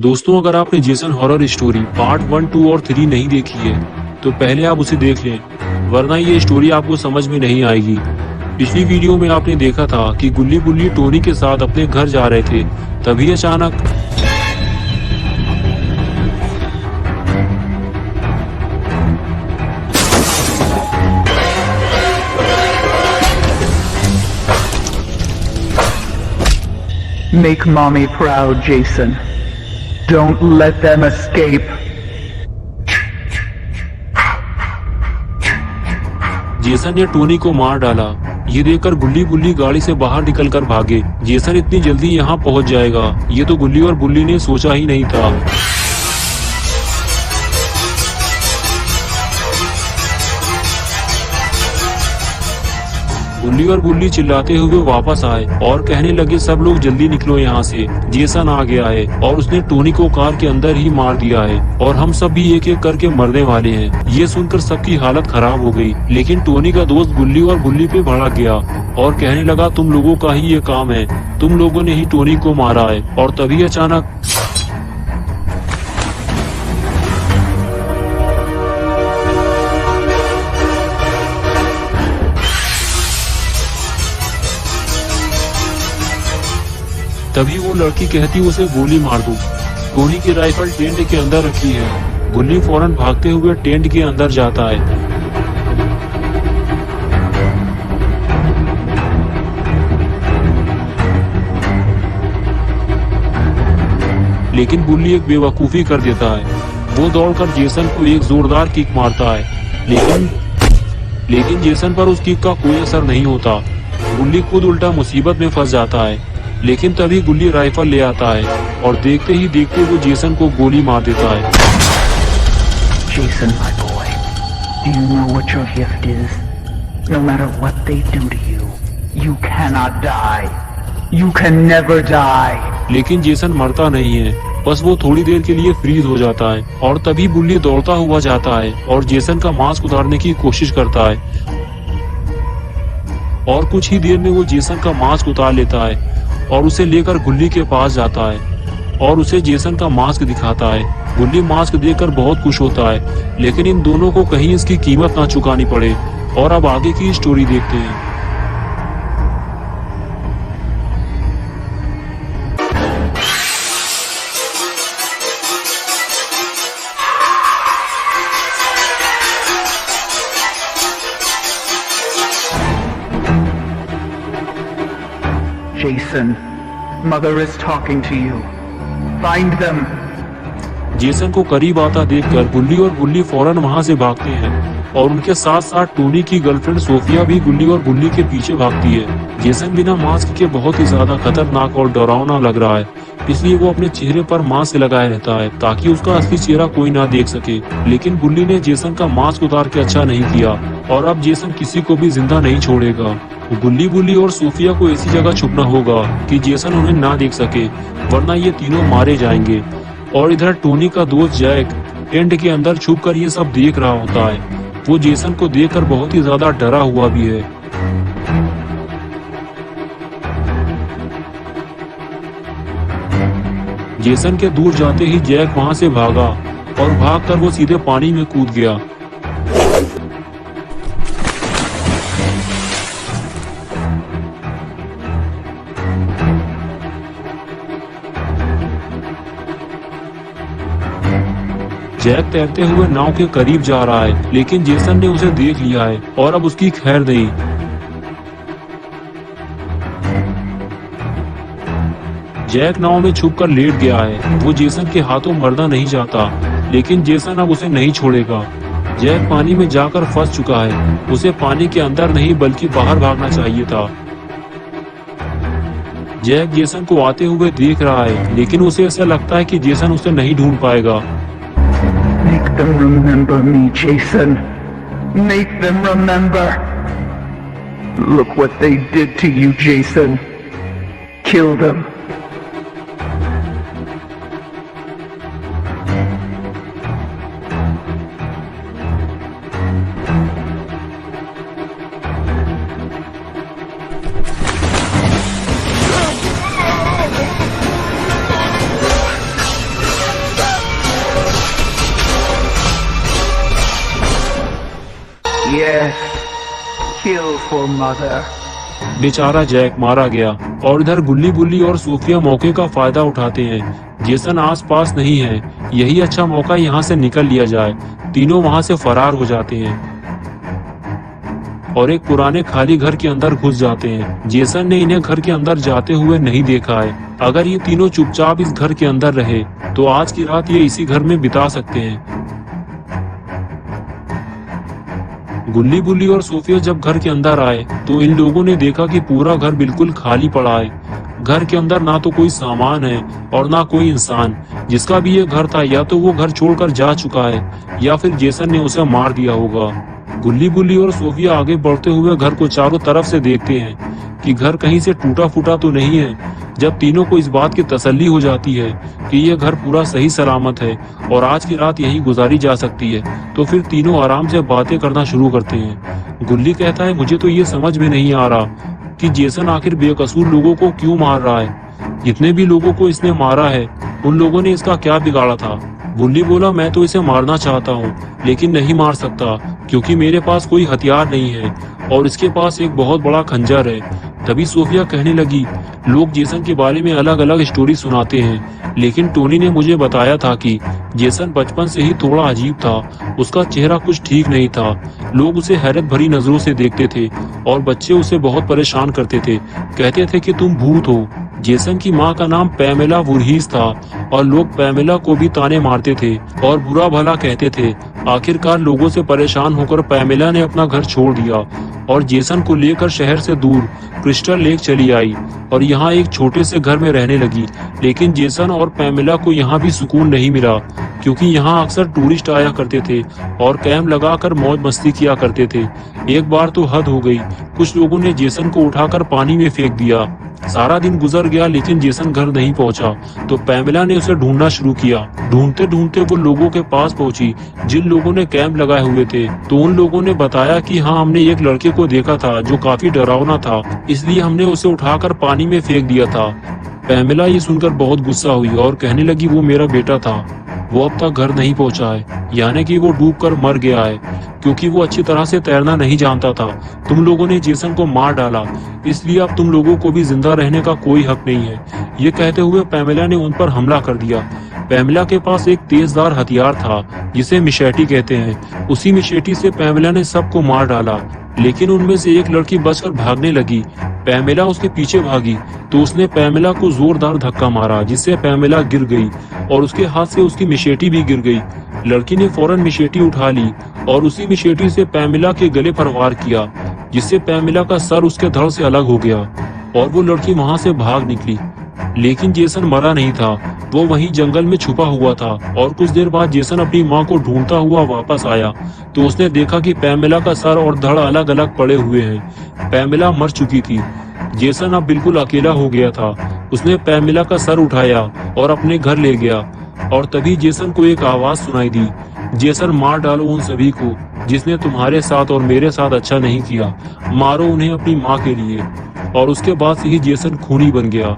दोस्तों, अगर आपने जेसन हॉरर स्टोरी पार्ट 1, 2 और 3 नहीं देखी है तो पहले आप उसे देख लें, वरना ये स्टोरी आपको समझ में नहीं आएगी। पिछली वीडियो में आपने देखा था कि गुल्ली बुल्ली टोनी के साथ अपने घर जा रहे थे, तभी अचानक Make mommy proud, Jason. Don't let them escape. Jason ने टोनी को मार डाला। ये देखकर गुल्ली बुल्ली गाड़ी से बाहर निकलकर भागे। जेसन इतनी जल्दी यहाँ पहुँच जाएगा, ये तो गुल्ली और बुल्ली ने सोचा ही नहीं था। गुल्ली और बुल्ली चिल्लाते हुए वापस आए और कहने लगे, सब लोग जल्दी निकलो यहाँ से, जेसन आ गया है और उसने टोनी को कार के अंदर ही मार दिया है और हम सब भी एक एक करके मरने वाले हैं। ये सुनकर सबकी हालत खराब हो गई, लेकिन टोनी का दोस्त गुल्ली और बुल्ली पे भड़क गया और कहने लगा, तुम लोगों का ही ये काम है, तुम लोगों ने ही टोनी को मारा है। और तभी अचानक तभी वो लड़की कहती, उसे गोली मार दो। टोनी की राइफल टेंट के अंदर रखी है। गुल्ली फौरन भागते हुए टेंट के अंदर जाता है। लेकिन बुल्ली एक बेवकूफी कर देता है। वो दौड़कर जेसन को एक जोरदार किक मारता है, लेकिन जेसन पर उस किक का कोई असर नहीं होता। बुल्ली खुद उल्टा मुसीबत में फंस जाता है। लेकिन तभी गुल्ली राइफल ले आता है और देखते ही देखते वो जेसन को गोली मार देता है। Jason, my boy, do you know what your gift is? No matter what they do to you, you cannot die. You can never die. लेकिन जेसन मरता नहीं है, बस वो थोड़ी देर के लिए फ्रीज हो जाता है। और तभी बुल्ली दौड़ता हुआ जाता है और जेसन का मास्क उतारने की कोशिश करता है और कुछ ही देर में वो जेसन का मास्क उतार लेता है और उसे लेकर गुल्ली के पास जाता है और उसे जेसन का मास्क दिखाता है। गुल्ली मास्क देखकर बहुत खुश होता है, लेकिन इन दोनों को कहीं इसकी कीमत ना चुकानी पड़े। और अब आगे की स्टोरी देखते हैं। Jason, Mother is talking to you. Find them. Jason को करीब आता देखकर गुल्ली और बुल्ली फौरन वहां से भागते हैं और उनके साथ साथ टोनी की गर्लफ्रेंड सोफिया भी गुल्ली और बुल्ली के पीछे भागती है। जेसन बिना मास्क के बहुत ही ज्यादा खतरनाक और डरावना लग रहा है, इसलिए वो अपने चेहरे पर मास्क लगाए रहता है ताकि उसका असली चेहरा कोई ना देख सके। लेकिन बुल्ली ने जेसन का मास्क उतार के अच्छा नहीं किया और अब जेसन किसी को भी जिंदा नहीं छोड़ेगा। गुल्ली बुल्ली और सोफिया को ऐसी जगह छुपना होगा कि जेसन उन्हें ना देख सके, वरना ये तीनों मारे जाएंगे। और इधर टोनी का दोस्त जैक टेंट के अंदर छुपकर ये सब देख रहा होता है। वो जेसन को देखकर बहुत ही ज्यादा डरा हुआ भी है। जेसन के दूर जाते ही जैक वहां से भागा और भागकर वो सीधे पानी में कूद गया। जैक तैरते हुए नाव के करीब जा रहा है, लेकिन जेसन ने उसे देख लिया है और अब उसकी खैर नहीं। जैक नाव में छुपकर लेट गया है। वो जेसन के हाथों मरना नहीं चाहता, लेकिन जेसन अब उसे नहीं छोड़ेगा। जैक पानी में जाकर फंस चुका है। उसे पानी के अंदर नहीं बल्कि बाहर भागना चाहिए था। जैक जेसन को आते हुए देख रहा है, लेकिन उसे ऐसा लगता है कि जेसन उसे नहीं ढूंढ पाएगा। Make them remember me, Jason. Make them remember. Look what they did to you, Jason. Kill them. poor mother. बेचारा जैक मारा गया और इधर गुल्ली बुल्ली और सोफिया मौके का फायदा उठाते हैं। जेसन आसपास नहीं है, यही अच्छा मौका यहाँ से निकल लिया जाए। तीनों वहाँ से फरार हो जाते हैं और एक पुराने खाली घर के अंदर घुस जाते हैं। जेसन ने इन्हें घर के अंदर जाते हुए नहीं देखा है। अगर ये तीनों चुपचाप इस घर के अंदर रहे तो आज की रात ये इसी घर में बिता सकते हैं। गुल्ली बुल्ली और सोफिया जब घर के अंदर आए तो इन लोगों ने देखा कि पूरा घर बिल्कुल खाली पड़ा है। घर के अंदर ना तो कोई सामान है और ना कोई इंसान। जिसका भी ये घर था या तो वो घर छोड़कर जा चुका है या फिर जेसन ने उसे मार दिया होगा। गुल्ली बुल्ली और सोफिया आगे बढ़ते हुए घर को चारों तरफ से देखते हैं कि घर कहीं से टूटा फूटा तो नहीं है। जब तीनों को इस बात की तसल्ली हो जाती है कि यह घर पूरा सही सलामत है और आज की रात यहीं गुजारी जा सकती है, तो फिर तीनों आराम से बातें करना शुरू करते हैं। गुल्ली कहता है, मुझे तो ये समझ में नहीं आ रहा कि जेसन आखिर बेकसूर लोगों को क्यों मार रहा है। जितने भी लोगों को इसने मारा है उन लोगों ने इसका क्या बिगाड़ा था। गुल्ली बोला, मैं तो इसे मारना चाहता हूँ लेकिन नहीं मार सकता क्योंकि मेरे पास कोई हथियार नहीं है और इसके पास एक बहुत बड़ा खंजर है। तभी सोफिया कहने लगी, लोग जेसन के बारे में अलग अलग स्टोरी सुनाते हैं लेकिन टोनी ने मुझे बताया था कि जेसन बचपन से ही थोड़ा अजीब था। उसका चेहरा कुछ ठीक नहीं था। लोग उसे हैरत भरी नजरों से देखते थे और बच्चे उसे बहुत परेशान करते थे। कहते थे कि तुम भूत हो। जेसन की माँ का नाम पैमेला वुरहीस था और लोग पैमेला को भी ताने मारते थे और बुरा भला कहते थे। आखिरकार लोगों से परेशान होकर पैमेला ने अपना घर छोड़ दिया और जेसन को लेकर शहर से दूर क्रिस्टल लेक चली आई और यहाँ एक छोटे से घर में रहने लगी। लेकिन जेसन और पैमेला को यहाँ भी सुकून नहीं मिला क्योंकि यहाँ अक्सर टूरिस्ट आया करते थे और कैंप लगाकर मौज मस्ती किया करते थे। एक बार तो हद हो गई, कुछ लोगों ने जेसन को उठाकर पानी में फेंक दिया। सारा दिन गुजर गया लेकिन जेसन घर नहीं पहुंचा तो पैमेला ने उसे ढूंढना शुरू किया। ढूंढते ढूंढते वो लोगों के पास पहुंची जिन लोगों ने कैंप लगाए हुए थे। तो उन लोगों ने बताया कि हाँ, हमने एक लड़के को देखा था जो काफी डरावना था, इसलिए हमने उसे उठाकर पानी में फेंक दिया था। पैमेला ये सुनकर बहुत गुस्सा हुई और कहने लगी, वो मेरा बेटा था, वो अब तक घर नहीं पहुंचा है, यानी कि वो डूबकर मर गया है क्योंकि वो अच्छी तरह से तैरना नहीं जानता था। तुम लोगों ने जेसन को मार डाला, इसलिए अब तुम लोगों को भी जिंदा रहने का कोई हक नहीं है। ये कहते हुए पैमेला ने उन पर हमला कर दिया। पैमेला के पास एक तेजदार हथियार था जिसे मिशेटी कहते हैं। उसी मिशेटी से पैमेला ने सबको मार डाला लेकिन उनमें से एक लड़की बचकर भागने लगी। पैमेला उसके पीछे भागी तो उसने पैमेला को जोरदार धक्का मारा जिससे पैमेला गिर गई और उसके हाथ से उसकी मिशेटी भी गिर गई। लड़की ने फौरन मिशेटी उठा ली और उसी मिशेटी से पैमेला के गले पर वार किया जिससे पैमेला का सर उसके धड़ से अलग हो गया और वो लड़की वहां से भाग निकली। लेकिन जेसन मरा नहीं था, वो वहीं जंगल में छुपा हुआ था और कुछ देर बाद जेसन अपनी माँ को ढूंढता हुआ वापस आया तो उसने देखा कि पैमेला का सर और धड़ अलग अलग पड़े हुए हैं। पैमेला मर चुकी थी। जेसन अब बिल्कुल अकेला हो गया था। उसने पैमेला का सर उठाया और अपने घर ले गया और तभी जेसन को एक आवाज सुनाई दी, जेसन मार डालो उन सभी को जिसने तुम्हारे साथ और मेरे साथ अच्छा नहीं किया, मारो उन्हें अपनी माँ के लिए। और उसके बाद से ही जेसन खूनी बन गया।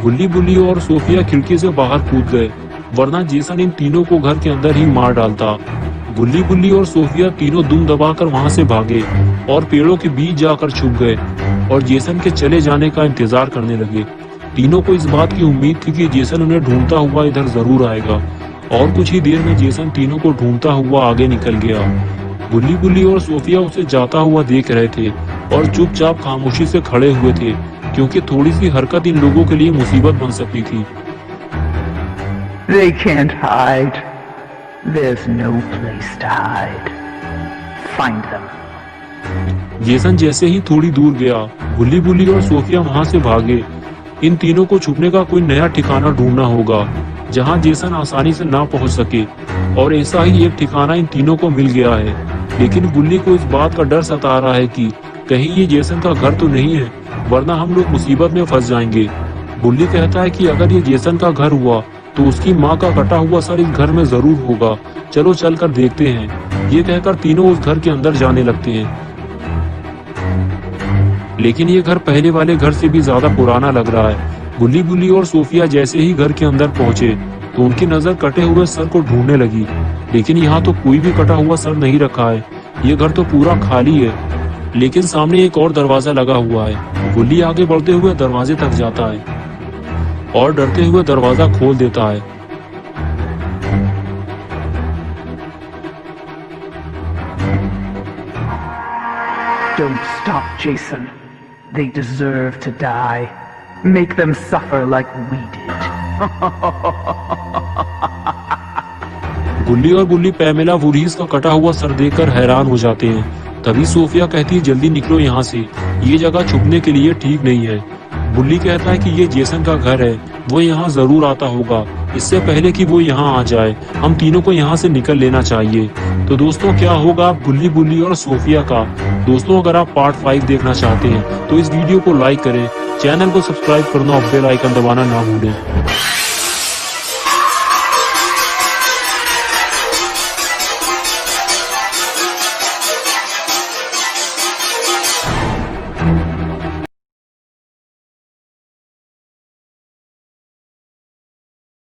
गुल्ली बुल्ली और सोफिया खिड़की से बाहर कूद गए, वरना जेसन इन तीनों को घर के अंदर ही मार डालता। गुल्ली बुल्ली और सोफिया तीनों दुम दबाकर वहां से भागे और पेड़ों के बीच जाकर छुप गए और जेसन के चले जाने का इंतजार करने लगे। तीनों को इस बात की उम्मीद थी कि जेसन उन्हें ढूंढता हुआ इधर जरूर आएगा और कुछ ही देर में जेसन तीनों को ढूंढता हुआ आगे निकल गया। गुल्ली बुल्ली और सोफिया उसे जाता हुआ देख रहे थे और चुपचाप खामोशी से खड़े हुए थे क्योंकि थोड़ी सी हरकत इन लोगों के लिए मुसीबत बन सकती थी। They can't hide. There's no place to hide. Find them. Jason जैसे ही थोड़ी दूर गया, गुल्ली बुल्ली और सोफिया वहां से भागे। इन तीनों को छुपने का कोई नया ठिकाना ढूंढना होगा जहां जेसन आसानी से ना पहुंच सके, और ऐसा ही एक ठिकाना इन तीनों को मिल गया है। लेकिन गुल्ली को इस बात का डर सता रहा है कि कहीं ये जेसन का घर तो नहीं है, वरना हम लोग मुसीबत में फंस जाएंगे। गुल्ली कहता है कि अगर ये जेसन का घर हुआ तो उसकी माँ का कटा हुआ सर इस घर में जरूर होगा, चलो चल कर देखते हैं। ये कहकर तीनों उस घर के अंदर जाने लगते हैं। लेकिन ये घर पहले वाले घर से भी ज्यादा पुराना लग रहा है। गुल्ली बुल्ली और सोफिया जैसे ही घर के अंदर पहुंचे तो उनकी नजर कटे हुए सर को ढूंढने लगी, लेकिन यहाँ तो कोई भी कटा हुआ सर नहीं रखा है। ये घर तो पूरा खाली है, लेकिन सामने एक और दरवाजा लगा हुआ है। गुल्ली आगे बढ़ते हुए दरवाजे तक जाता है और डरते हुए दरवाजा खोल देता है। Don't stop, Jason. They deserve to die. Make them suffer like we did. गुल्ली और बुल्ली पैमेला वुरीज का कटा हुआ सर देखकर हैरान हो जाते हैं। तभी सोफिया कहती है, जल्दी निकलो यहाँ से, ये जगह छुपने के लिए ठीक नहीं है। बुल्ली कहता है कि ये जेसन का घर है, वो यहाँ जरूर आता होगा, इससे पहले कि वो यहाँ आ जाए हम तीनों को यहाँ से निकल लेना चाहिए। तो दोस्तों, क्या होगा अब गुल्ली बुल्ली और सोफिया का? दोस्तों, अगर आप पार्ट 5 देखना चाहते हैं तो इस वीडियो को लाइक करें, चैनल को सब्सक्राइब करना और बेल आइकन दबाना ना भूलें।